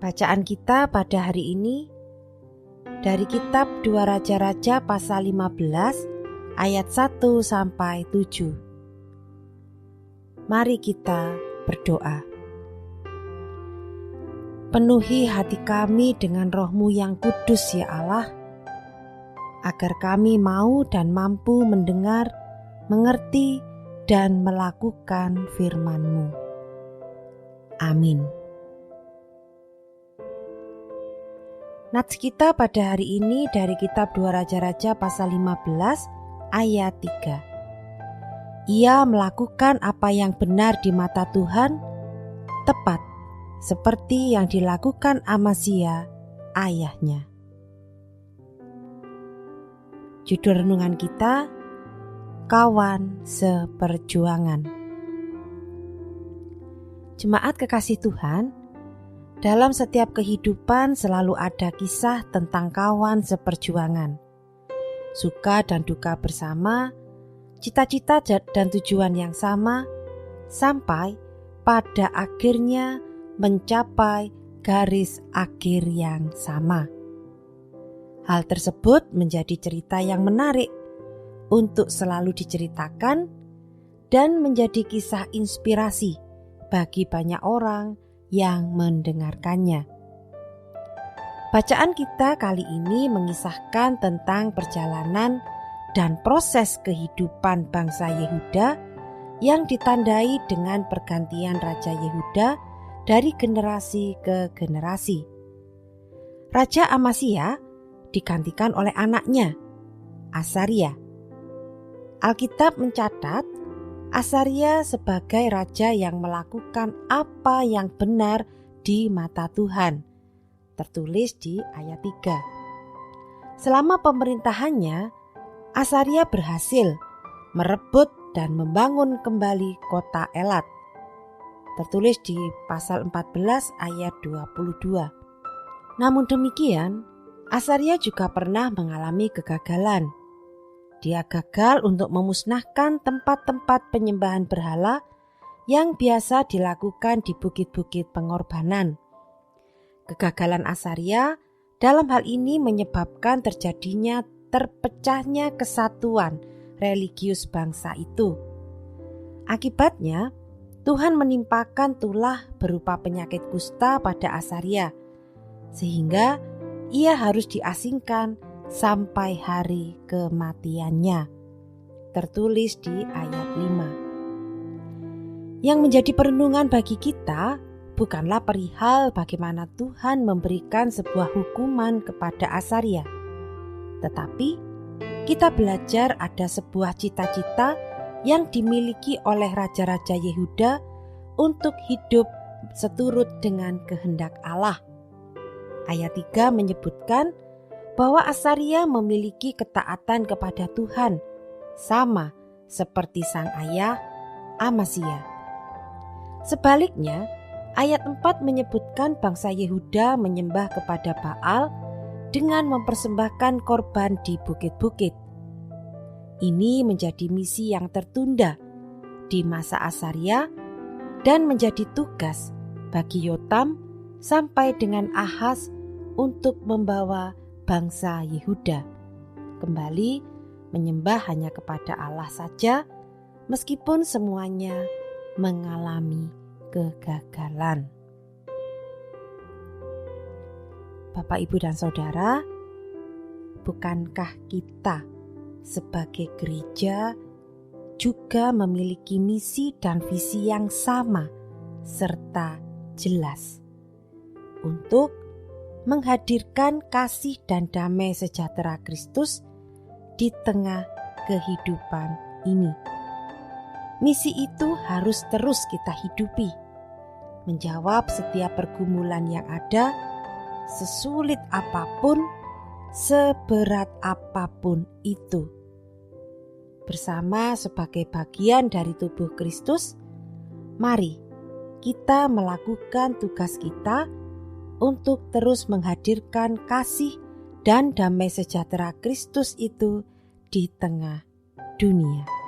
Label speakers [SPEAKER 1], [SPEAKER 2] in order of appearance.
[SPEAKER 1] Bacaan kita pada hari ini dari kitab 2 Raja-Raja pasal 15 ayat 1 sampai 7. Mari kita berdoa. Penuhi hati kami dengan Roh-Mu yang kudus ya Allah, agar kami mau dan mampu mendengar, mengerti, dan melakukan firman-Mu. Amin. Nats kita pada hari ini dari kitab 2 Raja-Raja pasal 15 ayat 3. Ia melakukan apa yang benar di mata Tuhan, tepat seperti yang dilakukan Amazia ayahnya. Judul renungan kita, Kawan Seperjuangan. Jemaat kekasih Tuhan, dalam setiap kehidupan selalu ada kisah tentang kawan seperjuangan. Suka dan duka bersama, cita-cita dan tujuan yang sama, sampai pada akhirnya mencapai garis akhir yang sama. Hal tersebut menjadi cerita yang menarik untuk selalu diceritakan dan menjadi kisah inspirasi bagi banyak orang yang mendengarkannya. Bacaan kita kali ini mengisahkan tentang perjalanan dan proses kehidupan bangsa Yehuda yang ditandai dengan pergantian Raja Yehuda dari generasi ke generasi. Raja Amazia digantikan oleh anaknya, Asaria. Alkitab mencatat Asaria sebagai raja yang melakukan apa yang benar di mata Tuhan, tertulis di ayat 3. Selama pemerintahannya, Asaria berhasil merebut dan membangun kembali kota Elat, tertulis di pasal 14 ayat 22. Namun demikian, Asaria juga pernah mengalami kegagalan. Dia gagal untuk memusnahkan tempat-tempat penyembahan berhala yang biasa dilakukan di bukit-bukit pengorbanan. Kegagalan Asaria dalam hal ini menyebabkan terjadinya terpecahnya kesatuan religius bangsa itu. Akibatnya, Tuhan menimpakan tulah berupa penyakit kusta pada Asaria, sehingga ia harus diasingkan sampai hari kematiannya, tertulis di ayat 5. Yang menjadi perenungan bagi kita bukanlah perihal bagaimana Tuhan memberikan sebuah hukuman kepada Asaria, tetapi kita belajar ada sebuah cita-cita yang dimiliki oleh raja-raja Yehuda untuk hidup seturut dengan kehendak Allah. Ayat 3 menyebutkan bahwa Asaria memiliki ketaatan kepada Tuhan, sama seperti sang ayah Amazia. Sebaliknya, ayat 4 menyebutkan bangsa Yehuda menyembah kepada Baal dengan mempersembahkan korban di bukit-bukit. Ini menjadi misi yang tertunda di masa Asaria dan menjadi tugas bagi Yotam sampai dengan Ahaz untuk membawa bangsa Yehuda kembali menyembah hanya kepada Allah saja, meskipun semuanya mengalami kegagalan. Bapak, Ibu, dan Saudara, bukankah kita sebagai gereja juga memiliki misi dan visi yang sama serta jelas untuk menghadirkan kasih dan damai sejahtera Kristus di tengah kehidupan ini? Misi itu harus terus kita hidupi, menjawab setiap pergumulan yang ada, sesulit apapun, seberat apapun itu. Bersama sebagai bagian dari tubuh Kristus, mari kita melakukan tugas kita untuk terus menghadirkan kasih dan damai sejahtera Kristus itu di tengah dunia.